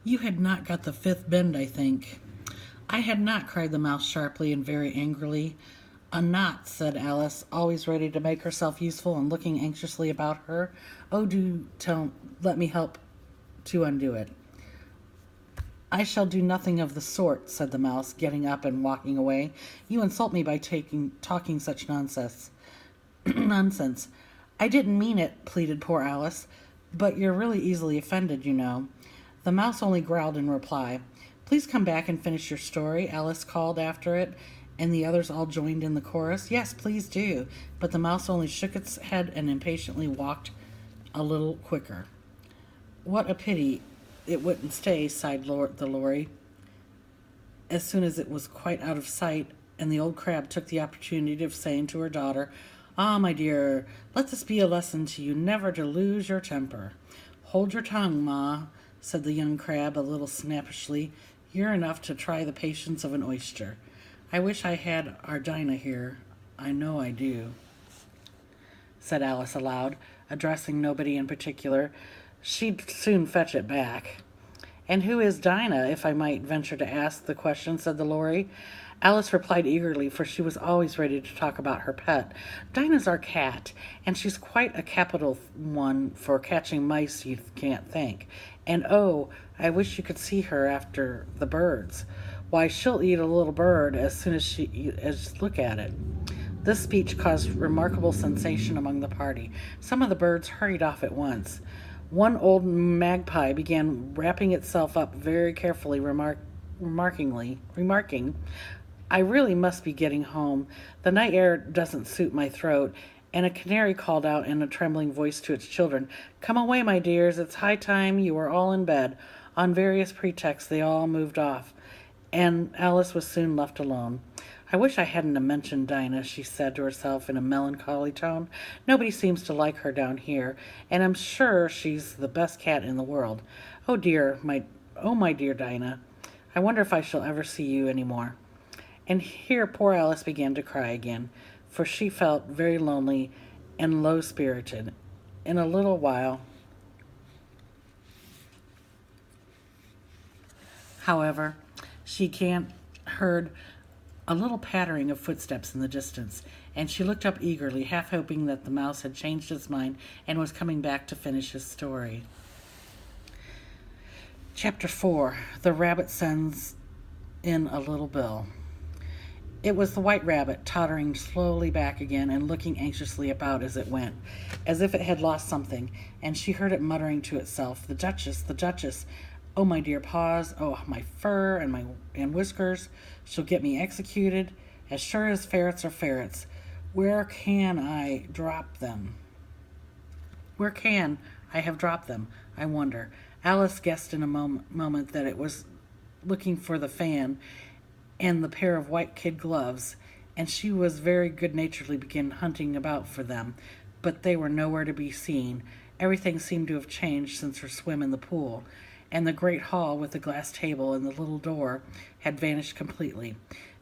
You had not got the fifth bend, I think. I had not, cried the mouse sharply and very angrily. A knot, said Alice, always ready to make herself useful and looking anxiously about her. Oh, do tell, let me help to undo it. I shall do nothing of the sort, said the mouse, getting up and walking away. You insult me by talking such nonsense. Nonsense. I didn't mean it, pleaded poor Alice, but you're really easily offended, you know. The mouse only growled in reply. Please come back and finish your story, Alice called after it, and the others all joined in the chorus. Yes, please do. But the mouse only shook its head and impatiently walked a little quicker. What a pity it wouldn't stay, sighed the Lory, as soon as it was quite out of sight, and the old crab took the opportunity of saying to her daughter, Ah, my dear, let this be a lesson to you never to lose your temper. Hold your tongue, Ma, said the young crab a little snappishly. You're enough to try the patience of an oyster. I wish I had our Dinah here. I know I do, said Alice aloud, addressing nobody in particular. She'd soon fetch it back. And who is Dinah, if I might venture to ask the question, said the Lory. Alice replied eagerly, for she was always ready to talk about her pet. Dinah's our cat, and she's quite a capital one for catching mice you can't think. And oh, I wish you could see her after the birds. Why, she'll eat a little bird as soon as look at it. This speech caused remarkable sensation among the party. Some of the birds hurried off at once. One old magpie began wrapping itself up very carefully, remarking, I really must be getting home. The night air doesn't suit my throat. And a canary called out in a trembling voice to its children, Come away, my dears, it's high time you were all in bed. On various pretexts they all moved off, and Alice was soon left alone. I wish I hadn't mentioned Dinah, she said to herself in a melancholy tone. Nobody seems to like her down here, and I'm sure she's the best cat in the world. Oh dear, my dear Dinah, I wonder if I shall ever see you any more. And here poor Alice began to cry again, for she felt very lonely and low-spirited. In a little while, however, she heard a little pattering of footsteps in the distance, and she looked up eagerly, half hoping that the mouse had changed his mind and was coming back to finish his story. Chapter 4. The Rabbit Sends in a Little Bill. It was the white rabbit, tottering slowly back again and looking anxiously about as it went, as if it had lost something, and she heard it muttering to itself, The Duchess, the Duchess. Oh, my dear paws, oh, my fur and whiskers, she'll get me executed, as sure as ferrets are ferrets. Where can I drop them? Where can I have dropped them, I wonder? Alice guessed in a moment that it was looking for the fan and the pair of white kid gloves, and she was very good-naturedly began hunting about for them, but they were nowhere to be seen. Everything seemed to have changed since her swim in the pool, and the great hall with the glass table and the little door had vanished completely.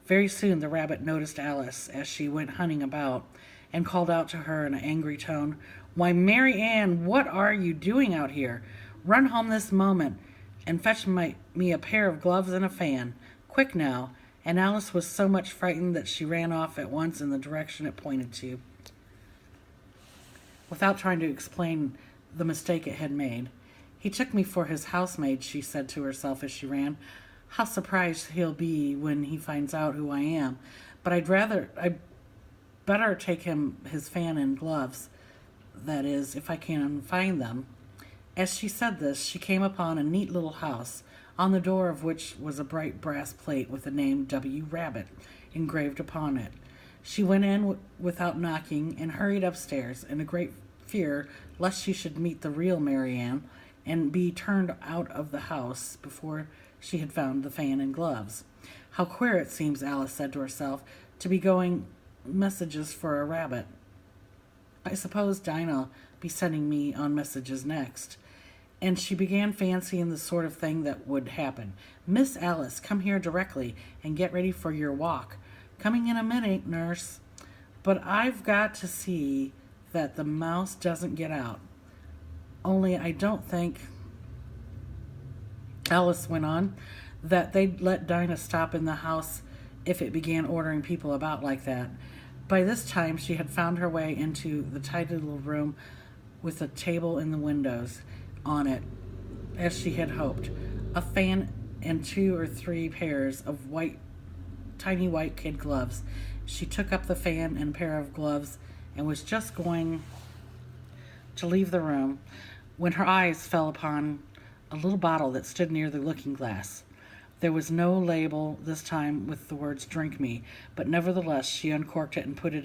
Very soon the rabbit noticed Alice as she went hunting about, and called out to her in an angry tone, Why, Mary Ann, what are you doing out here? Run home this moment, and fetch me a pair of gloves and a fan. Quick now. And Alice was so much frightened that she ran off at once in the direction it pointed to, without trying to explain the mistake it had made. He took me for his housemaid, she said to herself as she ran. How surprised he'll be when he finds out who I am. But I'd better take him his fan and gloves, that is, if I can find them. As she said this, she came upon a neat little house, on the door of which was a bright brass plate with the name W. Rabbit engraved upon it. She went in without knocking and hurried upstairs in a great fear lest she should meet the real Mary Ann and be turned out of the house before she had found the fan and gloves. How queer it seems, Alice said to herself, to be going messages for a rabbit. I suppose Dinah'll be sending me on messages next. And she began fancying the sort of thing that would happen. Miss Alice, come here directly and get ready for your walk. Coming in a minute, nurse. But I've got to see that the mouse doesn't get out. Only I don't think Alice went on, that they'd let Dinah stop in the house if it began ordering people about like that. By this time, she had found her way into the tidy little room with a table in the windows on it, as she had hoped, a fan and two or three pairs of tiny white kid gloves. She took up the fan and a pair of gloves and was just going to leave the room when her eyes fell upon a little bottle that stood near the looking glass. There was no label this time with the words "Drink me," but nevertheless she uncorked it and put it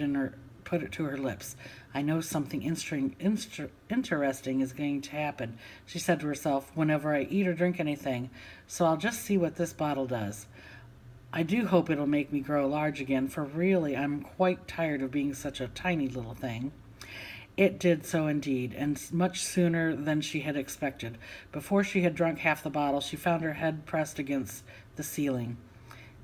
to her lips. I know something interesting is going to happen, she said to herself, whenever I eat or drink anything, so I'll just see what this bottle does. I do hope it'll make me grow large again, for really I'm quite tired of being such a tiny little thing. It did so indeed, and much sooner than she had expected. Before she had drunk half the bottle, she found her head pressed against the ceiling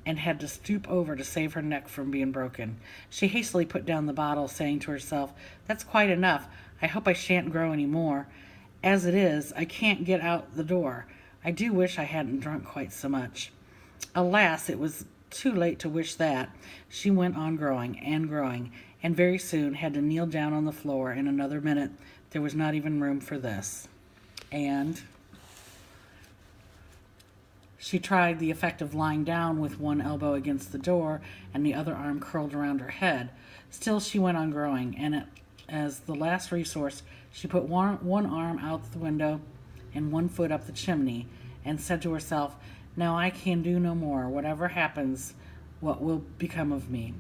and had to stoop over to save her neck from being broken. She hastily put down the bottle, saying to herself, "That's quite enough. I hope I shan't grow any more. As it is, I can't get out the door. I do wish I hadn't drunk quite so much." Alas, it was too late to wish that. She went on growing and growing, and very soon had to kneel down on the floor. In another minute, there was not even room for this. And she tried the effect of lying down with one elbow against the door and the other arm curled around her head. Still she went on growing, and as the last resource, she put one arm out the window and one foot up the chimney, and said to herself, "Now I can do no more. Whatever happens, what will become of me?"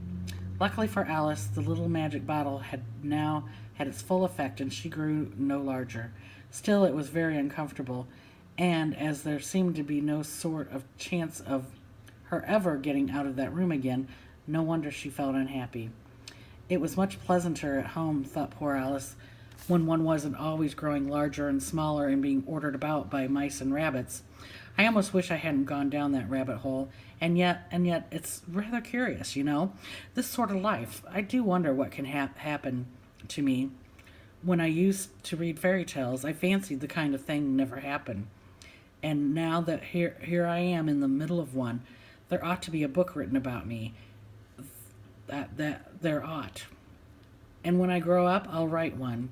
Luckily for Alice, the little magic bottle had now had its full effect, and she grew no larger. Still, it was very uncomfortable, and as there seemed to be no sort of chance of her ever getting out of that room again, no wonder she felt unhappy. It was much pleasanter at home, thought poor Alice, when one wasn't always growing larger and smaller and being ordered about by mice and rabbits. I almost wish I hadn't gone down that rabbit hole, and yet, it's rather curious, this sort of life. I do wonder what can happen to me. When I used to read fairy tales, I fancied the kind of thing never happened. And now that here I am in the middle of one, there ought to be a book written about me. That there ought. And when I grow up, I'll write one.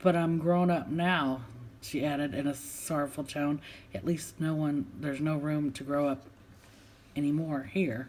But I'm grown up now, she added in a sorrowful tone. At least there's no room to grow up anymore here.